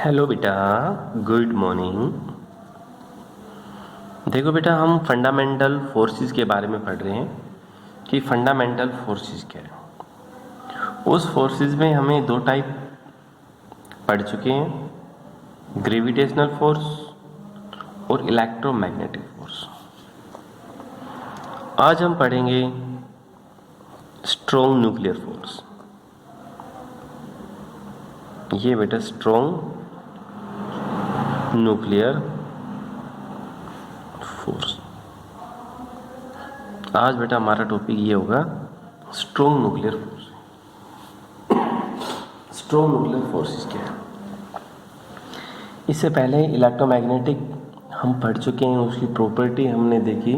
Hello बेटा, good morning. देखो बेटा, हम फंडामेंटल फोर्सेस के बारे में पढ़ रहे हैं कि फंडामेंटल फोर्सेस क्या है। उस फोर्सेस में हमें दो टाइप पढ़ चुके हैं, ग्रेविटेशनल फोर्स और इलेक्ट्रोमैग्नेटिक फोर्स। आज हम पढ़ेंगे स्ट्रॉन्ग न्यूक्लियर फोर्स। ये बेटा स्ट्रॉन्ग न्यूक्लियर फोर्स। आज बेटा हमारा टॉपिक ये होगा strong nuclear force. Strong nuclear forces क्या है। इससे पहले इलेक्ट्रोमैग्नेटिक हम पढ़ चुके हैं, उसकी प्रॉपर्टी हमने देखी,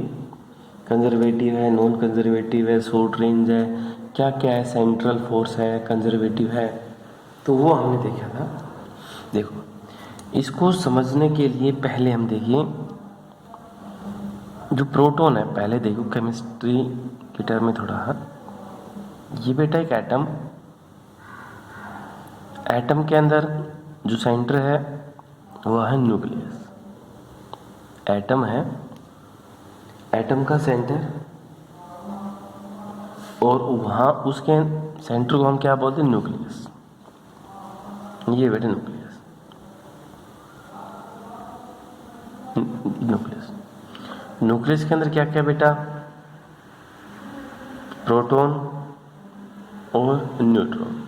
कंजर्वेटिव है, नॉन कंजर्वेटिव है, शॉर्ट रेंज है, क्या क्या है, सेंट्रल फोर्स है, कंजर्वेटिव है, तो वो हमने देखा था। देखो, इसको समझने के लिए पहले हम देखिए जो प्रोटॉन है। पहले देखो केमिस्ट्री की टर्म में थोड़ा, ये बेटा एक एटम, एटम के अंदर जो सेंटर है वो है न्यूक्लियस। एटम है, एटम का सेंटर, और वहाँ उसके सेंटर को हम क्या बोलते हैं, न्यूक्लियस। ये बेटा न्यूक्लियस, न्यूक्लियस। न्यूक्लियस के अंदर क्या क्या बेटा, प्रोटॉन और न्यूट्रॉन।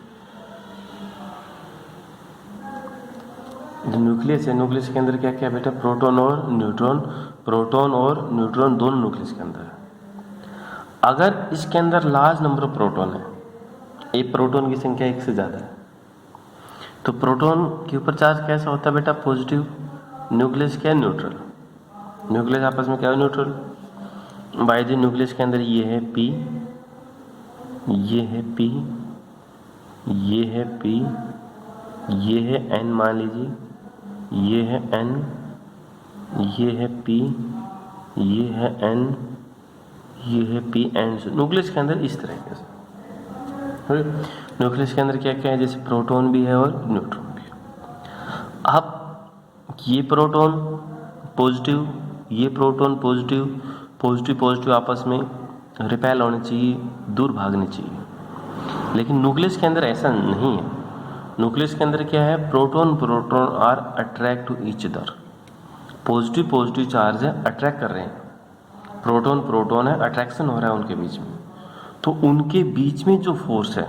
जो न्यूक्लियस है, न्यूक्लियस के अंदर क्या क्या बेटा, प्रोटॉन और न्यूट्रॉन। प्रोटॉन और न्यूट्रॉन दोनों न्यूक्लियस के अंदर है। अगर इसके अंदर लार्ज नंबर ऑफ प्रोटॉन है, एक प्रोटॉन की संख्या एक से ज़्यादा है, तो प्रोटॉन के ऊपर चार्ज कैसा होता है बेटा, पॉजिटिव। न्यूक्लियस क्या है, न्यूट्रल। न्यूक्लियस आपस में क्या है, न्यूट्रल। बाय द न्यूक्लियस के अंदर ये है P, ये है P, ये है P, ये है N, मान लीजिए ये है N, ये है P, ये है N, ये है P एंड न्यूक्लियस के अंदर इस तरीके से। न्यूक्लियस के अंदर क्या क्या है, जैसे प्रोटॉन भी है और न्यूट्रॉन भी है। अब ये प्रोटॉन पॉजिटिव, ये प्रोटॉन पॉजिटिव, पॉजिटिव पॉजिटिव आपस में रिपेल होने चाहिए, दूर भागने चाहिए। लेकिन न्यूक्लियस के अंदर ऐसा नहीं है। न्यूक्लियस के अंदर क्या है, proton proton are attract to each other. Positive positive charge है, अट्रैक्ट कर रहे हैं। प्रोटॉन प्रोटॉन है, अट्रैक्शन हो रहा है उनके बीच में। तो उनके बीच में जो फोर्स है,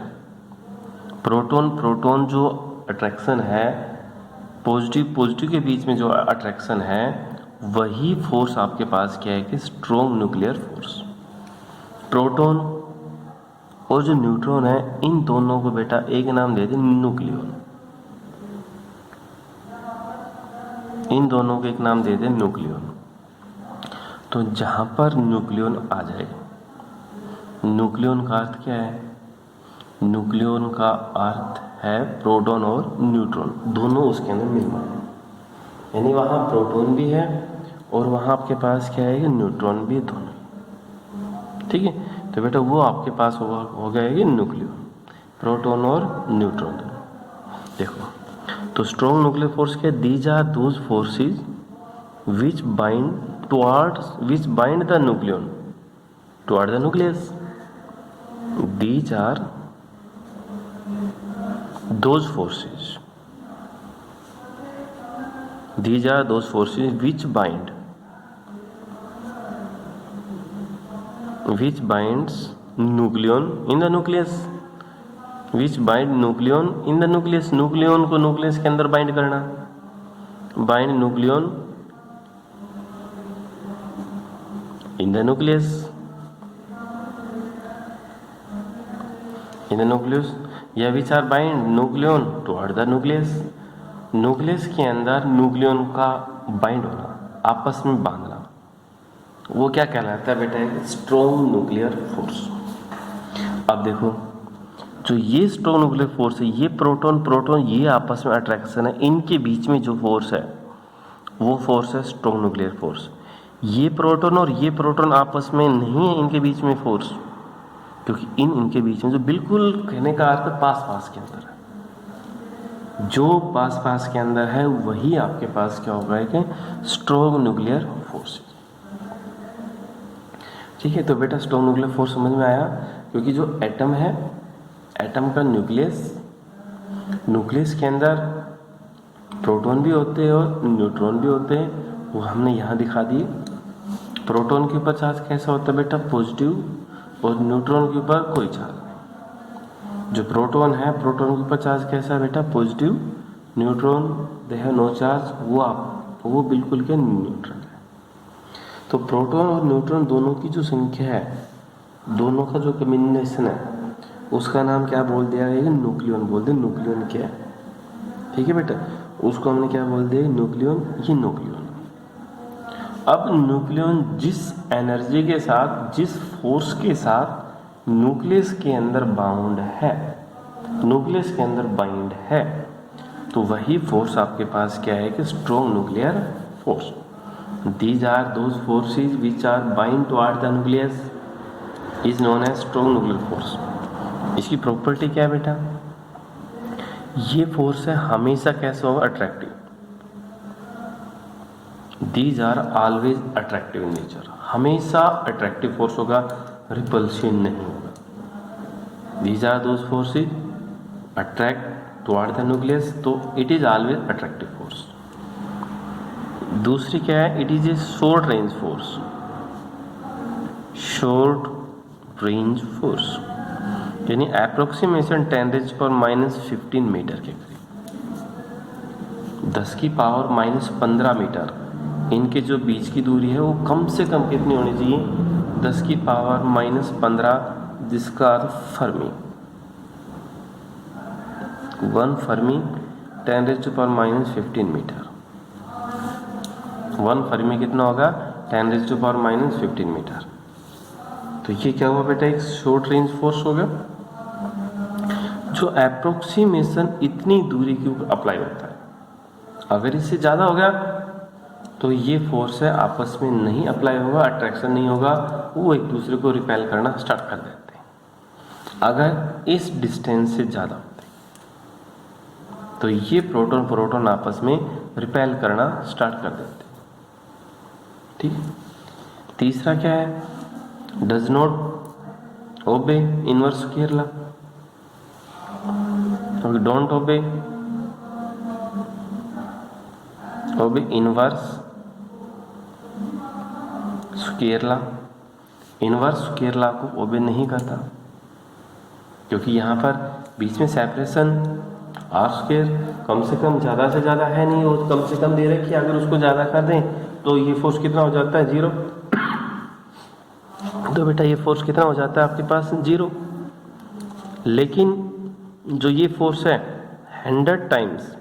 प्रोटॉन प्रोटॉन जो अट्रैक्शन है, पॉजिटिव पॉजिटिव के बीच में जो अट्रैक्शन है, वही फोर्स आपके पास क्या है कि स्ट्रॉन्ग न्यूक्लियर फोर्स। प्रोटॉन और जो न्यूट्रॉन है, इन दोनों को बेटा एक नाम दे दें, न्यूक्लियन। इन दोनों को एक नाम दे दें, न्यूक्लियन। तो जहां पर न्यूक्लियन आ जाए, न्यूक्लियन का अर्थ क्या है, न्यूक्लियन का अर्थ है प्रोटॉन और न्यूट्रॉन दोनों उसके अंदर मिल रहे हैं। यानी वहां प्रोटॉन भी है और वहां आपके पास क्या है, न्यूट्रॉन भी, दोनों। ठीक है, तो बेटा वो आपके पास हो गया है न्यूक्लियन, प्रोटॉन और न्यूट्रॉन दोनों। देखो, तो स्ट्रॉन्ग न्यूक्लियर फोर्स के, these are those forces which bind the nucleon toward the nucleus. These are those forces. These are those forces which binds nucleon in the nucleus. Which bind nucleon in the nucleus. nucleon को nucleus के अंदर bind करना, bind nucleon in the nucleus. In the nucleus, या which are bind nucleon toward the nucleus. Nucleus के अंदर nucleon का bind होना, आपस में बांधना, वो क्या कहलाता है बेटा, स्ट्रॉन्ग न्यूक्लियर फोर्स। अब देखो, जो ये स्ट्रॉन्ग न्यूक्लियर फोर्स है, ये प्रोटॉन प्रोटॉन ये आपस में अट्रैक्शन है, इनके बीच में जो फोर्स है वो फोर्स है स्ट्रॉन्ग न्यूक्लियर फोर्स। ये प्रोटॉन और ये प्रोटॉन आपस में नहीं है इनके बीच में फोर्स, क्योंकि इनके बीच में जो बिल्कुल कहने का अर्थ पास पास के अंदर है, जो पास पास के अंदर है वही आपके पास क्या होगा कि स्ट्रॉन्ग न्यूक्लियर फोर्स। ठीक है, तो बेटा स्ट्रॉन्ग न्यूक्लियर फोर्स समझ में आया, क्योंकि जो एटम है, एटम का न्यूक्लियस के अंदर प्रोटॉन भी होते हैं और न्यूट्रॉन भी होते हैं, वो हमने यहाँ दिखा दिए। प्रोटॉन के ऊपर चार्ज कैसा होता है बेटा, पॉजिटिव, और न्यूट्रॉन के ऊपर कोई चार्ज नहीं। जो प्रोटॉन है, प्रोटॉन के ऊपर चार्ज कैसा है बेटा, positive, neutron they have no charge, वो बिल्कुल के न्यूट्रल है। तो प्रोटॉन और न्यूट्रॉन दोनों की जो संख्या है, दोनों का जो कॉम्बिनेशन है, उसका नाम क्या बोल दिया है, न्यूक्लियन बोल दे। न्यूक्लियन क्या है, ठीक है बेटा, उसको हमने क्या बोल दिया, न्यूक्लियन, ये न्यूक्लियन। अब न्यूक्लियन जिस एनर्जी के साथ, जिस फोर्स के साथ न्यूक्लियस के अंदर बाउंड है, न्यूक्लियस के अंदर बाइंड है, तो वही फोर्स आपके पास क्या है कि strong nuclear force. These are those forces which are bind toward the nucleus is known as strong nuclear force। इसकी प्रॉपर्टी क्या है बेटा, ये फोर्स है हमेशा कैसा होगा, attractive. These are always attractive in nature, हमेशा अट्रैक्टिव फोर्स होगा, रिपल्शन नहीं होगा। These are those forces attract toward the nucleus, तो it is always attractive force। दूसरी क्या है, it is a short range force, short range force, यानी approximation 10⁻⁻15 metre के करीब, 10⁻⁻15 मीटर, इनके जो बीच की दूरी है वो कम से कम कितनी होनी चाहिए, 10⁻⁻15, जिसका फर्मी, 1 फर्मी 10⁻⁻15 मीटर, 1 फर्मी कितना होगा, 10⁻⁻15 मीटर। तो ये क्या हुआ बेटा, एक शॉर्ट रेंज फोर्स होगा, जो अप्रोक्सीमेशन इतनी दूरी के ऊपर अप्लाई होता है। अगर इससे ज़्यादा हो गया तो ये फोर्स है आपस में नहीं अप्लाई होगा, अट्रैक्शन नहीं होगा, वो एक दूसरे को रिपेल करना स्टार्ट कर देते हैं। अगर इस डिस्टेंस से ज़्यादा होते हैं तो ये प्रोटॉन प्रोटॉन आपस में रिपेल करना स्टार्ट कर देते हैं। ठीक है, तीसरा क्या है, does not obey inverse square law, don't ओबे inverse square law. Inverse square law को ओबे नहीं करता, क्योंकि यहाँ पर बीच में सेपरेशन आर स्क्वायर कम से कम ज़्यादा से ज़्यादा है नहीं, और कम से कम दे रखी है, अगर उसको ज़्यादा कर दें तो ये फोर्स कितना हो जाता है, 0। तो बेटा ये फोर्स कितना हो जाता है आपके पास, 0। लेकिन जो ये फोर्स है 100 टाइम्स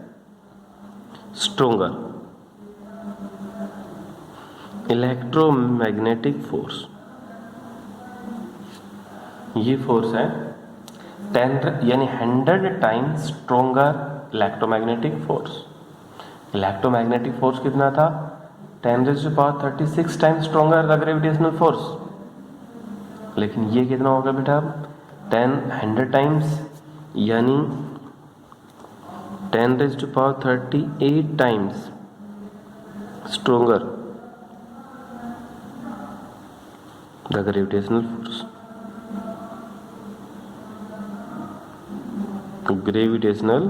स्ट्रोंगर इलेक्ट्रोमैग्नेटिक फोर्स, ये फोर्स है 10 यानी 100 times stronger electromagnetic force. Electromagnetic force कितना था, 10⁻36 times stronger the gravitational force. लेकिन ये कितना होगा बेटा, 100 टाइम्स यानी 10⁻38 times stronger the gravitational force. Gravitational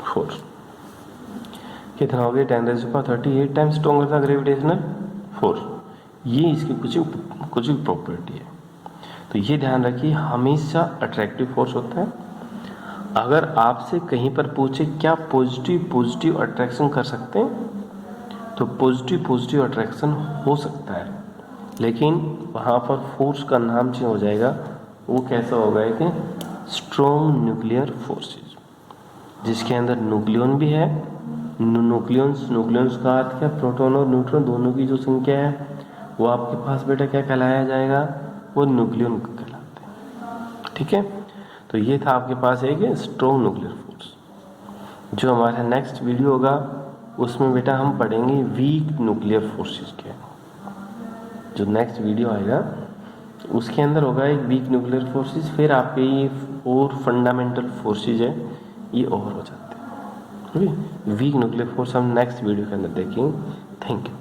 force कितना हो गया, 10⁻38 टाइम्स स्ट्रोंगर था ग्रेविटेशनल फोर्स। ये इसकी कुछ प्रॉपर्टी है, तो ये ध्यान रखिए, हमेशा अट्रैक्टिव फोर्स होता है। अगर आपसे कहीं पर पूछे क्या पॉजिटिव अट्रैक्शन कर सकते हैं, तो पॉजिटिव अट्रैक्शन हो सकता है, लेकिन वहाँ पर फोर्स का नाम चेंज हो जाएगा। वो कैसा होगा कि स्ट्रॉन्ग न्यूक्लियर फोर्सेस, जिसके अंदर न्यूक्लियन भी है। न्यूक्लियंस का अर्थ क्या, प्रोटॉन और न्यूट्रॉन दोनों की जो संख्या है वो आपके पास बेटा क्या कहलाया जाएगा, वो न्यूक्लियन कहलाते हैं। ठीक है, तो ये था आपके पास एक स्ट्रॉन्ग न्यूक्लियर फोर्स। जो हमारा नेक्स्ट वीडियो होगा उसमें बेटा हम पढ़ेंगे वीक न्यूक्लियर फोर्सेस के। जो नेक्स्ट वीडियो आएगा उसके अंदर होगा एक वीक न्यूक्लियर फोर्सेस, फिर आपके ये 4 फंडामेंटल फोर्सेस है, ये ओवर हो जाते हैं। वीक न्यूक्लियर फोर्स हम नेक्स्ट वीडियो के अंदर देखेंगे। Thank you.